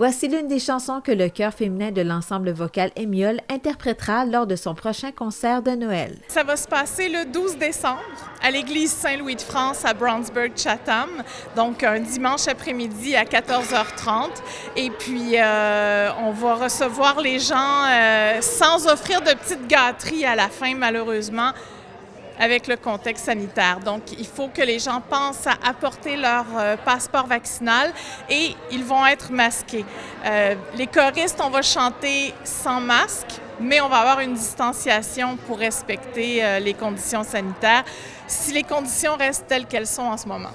Voici l'une des chansons que le chœur féminin de l'ensemble vocal Émiole interprétera lors de son prochain concert de Noël. Ça va se passer le 12 décembre à l'église Saint-Louis de France à Brownsburg-Chatham, donc un dimanche après-midi à 14h30. Et puis, on va recevoir les gens sans offrir de petites gâteries à la fin, malheureusement, avec le contexte sanitaire. Donc, il faut que les gens pensent à apporter leur passeport vaccinal et ils vont être masqués. Les choristes, on va chanter sans masque, mais on va avoir une distanciation pour respecter les conditions sanitaires si les conditions restent telles qu'elles sont en ce moment.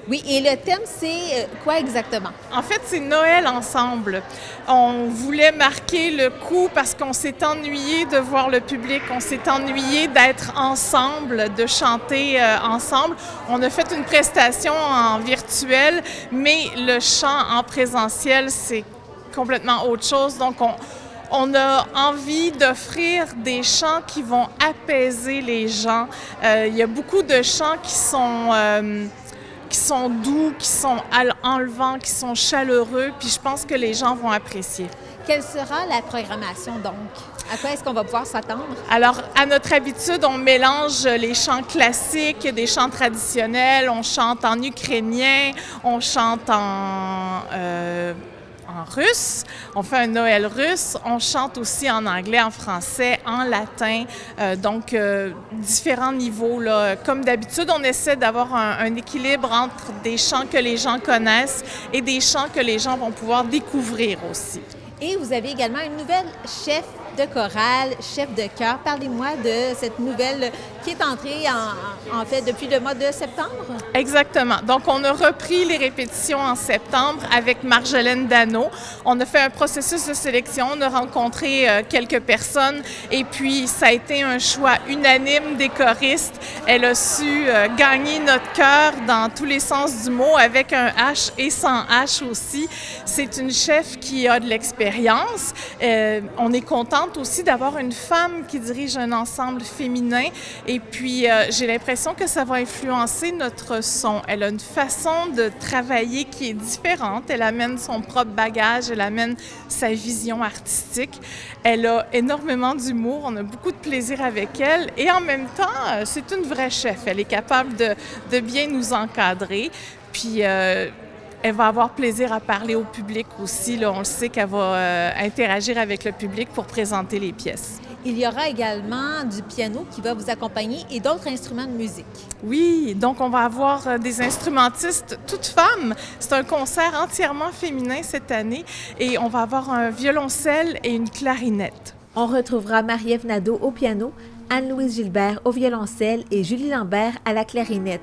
Oui, et le thème, c'est quoi exactement? En fait, c'est Noël ensemble. On voulait marquer le coup parce qu'on s'est ennuyé de voir le public, on s'est ennuyé d'être ensemble, de chanter ensemble. On a fait une prestation en virtuel, mais le chant en présentiel, c'est complètement autre chose. Donc, on a envie d'offrir des chants qui vont apaiser les gens. Il y a beaucoup de chants qui sont doux, qui sont enlevants, qui sont chaleureux, puis je pense que les gens vont apprécier. Quelle sera la programmation donc? À quoi est-ce qu'on va pouvoir s'attendre? Alors, à notre habitude, on mélange les chants classiques, des chants traditionnels, on chante en ukrainien, on chante en russe, on fait un Noël russe, on chante aussi en anglais, en français, en latin, donc différents niveaux, là. Comme d'habitude, on essaie d'avoir un équilibre entre des chants que les gens connaissent et des chants que les gens vont pouvoir découvrir aussi. Et vous avez également une nouvelle chef de chorale, chef de chœur. Parlez-moi de cette nouvelle qui est entrée en fait depuis le mois de septembre. Exactement. Donc, on a repris les répétitions en septembre avec Marjolaine Dano. On a fait un processus de sélection, on a rencontré quelques personnes et puis ça a été un choix unanime des choristes. Elle a su gagner notre cœur dans tous les sens du mot avec un H et sans H aussi. C'est une chef qui a de l'expérience. On est content aussi d'avoir une femme qui dirige un ensemble féminin et puis j'ai l'impression que ça va influencer notre son. Elle a une façon de travailler qui est différente. Elle amène son propre bagage, elle amène sa vision artistique. Elle a énormément d'humour, on a beaucoup de plaisir avec elle et en même temps, c'est une vraie chef. Elle est capable de bien nous encadrer. Puis elle va avoir plaisir à parler au public aussi. Là, on le sait qu'elle va interagir avec le public pour présenter les pièces. Il y aura également du piano qui va vous accompagner et d'autres instruments de musique. Oui, donc on va avoir des instrumentistes toutes femmes. C'est un concert entièrement féminin cette année et on va avoir un violoncelle et une clarinette. On retrouvera Marie-Ève Nadeau au piano, Anne-Louise Gilbert au violoncelle et Julie Lambert à la clarinette.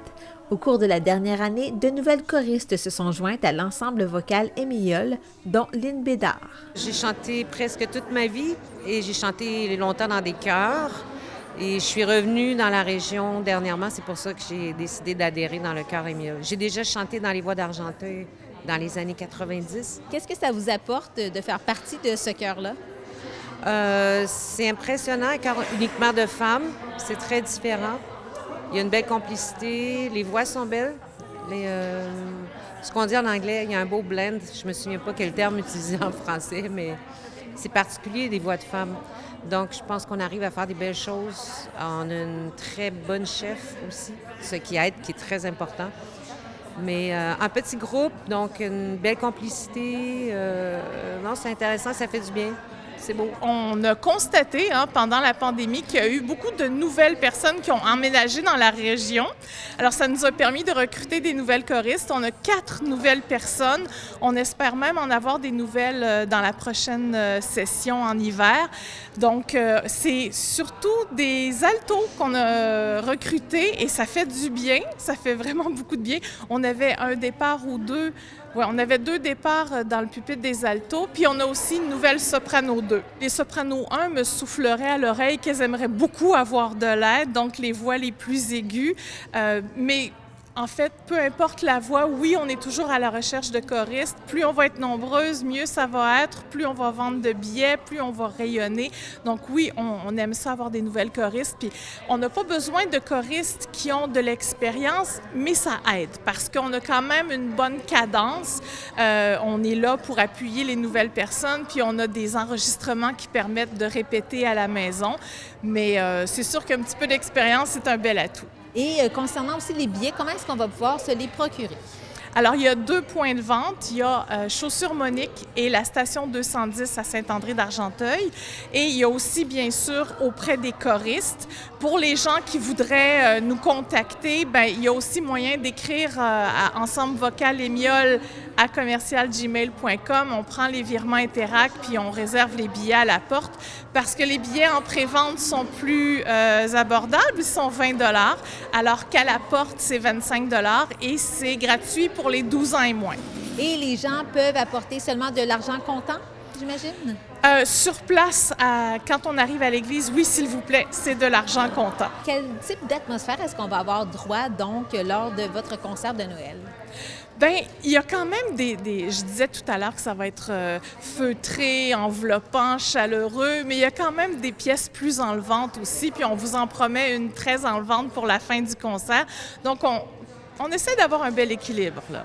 Au cours de la dernière année, de nouvelles choristes se sont jointes à l'ensemble vocal Émiole, dont Lynn Bédard. J'ai chanté presque toute ma vie et j'ai chanté longtemps dans des chœurs. Et je suis revenue dans la région dernièrement, c'est pour ça que j'ai décidé d'adhérer dans le chœur Émiole. J'ai déjà chanté dans les Voix d'Argenteuil dans les années 90. Qu'est-ce que ça vous apporte de faire partie de ce chœur-là? C'est impressionnant, car uniquement de femmes, c'est très différent. Il y a une belle complicité, les voix sont belles. Ce qu'on dit en anglais, il y a un beau blend. Je me souviens pas quel terme utiliser en français, mais c'est particulier des voix de femmes. Donc, je pense qu'on arrive à faire des belles choses. On a une très bonne chef aussi, ce qui aide, qui est très important. Mais un petit groupe, donc une belle complicité. Non, c'est intéressant, ça fait du bien. C'est beau. On a constaté pendant la pandémie qu'il y a eu beaucoup de nouvelles personnes qui ont emménagé dans la région. Alors, ça nous a permis de recruter des nouvelles choristes. On a 4 nouvelles personnes. On espère même en avoir des nouvelles dans la prochaine session en hiver. Donc, c'est surtout des altos qu'on a recrutés et ça fait du bien. Ça fait vraiment beaucoup de bien. On avait un départ ou deux. Oui, on avait 2 départs dans le pupitre des altos, puis on a aussi une nouvelle soprano 2. Les sopranos 1 me souffleraient à l'oreille qu'elles aimeraient beaucoup avoir de l'aide, donc les voix les plus aiguës. Mais En fait, peu importe la voie, oui, on est toujours à la recherche de choristes. Plus on va être nombreuses, mieux ça va être. Plus on va vendre de billets, plus on va rayonner. Donc oui, on aime ça avoir des nouvelles choristes. Puis on n'a pas besoin de choristes qui ont de l'expérience, mais ça aide parce qu'on a quand même une bonne cadence. On est là pour appuyer les nouvelles personnes, puis on a des enregistrements qui permettent de répéter à la maison. Mais c'est sûr qu'un petit peu d'expérience, c'est un bel atout. Et concernant aussi les billets, comment est-ce qu'on va pouvoir se les procurer? Alors, il y a 2 points de vente. Il y a Chaussures Monique et la station 210 à Saint-André d'Argenteuil. Et il y a aussi, bien sûr, auprès des choristes. Pour les gens qui voudraient nous contacter, bien, il y a aussi moyen d'écrire à Ensemble Vocal Émiole à commercial-gmail.com. On prend les virements Interac puis on réserve les billets à la porte parce que les billets en pré-vente sont plus abordables. Ils sont 20 $, alors qu'à la porte, c'est 25 $ et c'est gratuit pour les 12 ans et moins. Et les gens peuvent apporter seulement de l'argent comptant, j'imagine? Sur place, quand on arrive à l'église, oui, s'il vous plaît, c'est de l'argent comptant. Quel type d'atmosphère est-ce qu'on va avoir droit, donc, lors de votre concert de Noël? Bien, il y a quand même je disais tout à l'heure que ça va être feutré, enveloppant, chaleureux, mais il y a quand même des pièces plus enlevantes aussi, puis on vous en promet une très enlevante pour la fin du concert. Donc, on essaie d'avoir un bel équilibre, là.